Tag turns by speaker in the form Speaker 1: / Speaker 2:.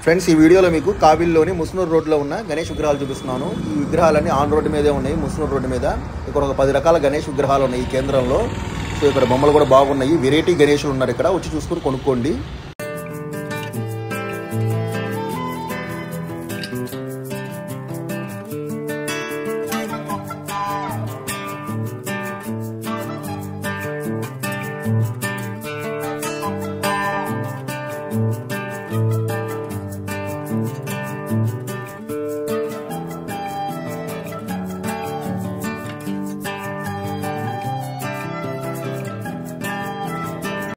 Speaker 1: Friends, ఈ వీడియోలో మీకు కావిల్లోని ముస్నూరు రోడ్లో ఉన్న గణేష్ విగ్రహాలు చూపిస్తున్నాను. ఈ విగ్రహాలన్నీ ఆన్ రోడ్డు మీదే ఉన్నాయి, ముస్నూరు రోడ్డు మీద. ఇక్కడ ఒక 10 రకాల గణేష్ విగ్రహాలు ఉన్నాయి ఈ కేంద్రంలో. సో ఇక్కడ బొమ్మలు కూడా బాగున్నాయి. వెరైటీ గణేషులు ఉన్నారు ఇక్కడ, వచ్చి చూసుకుని కొనుక్కోండి.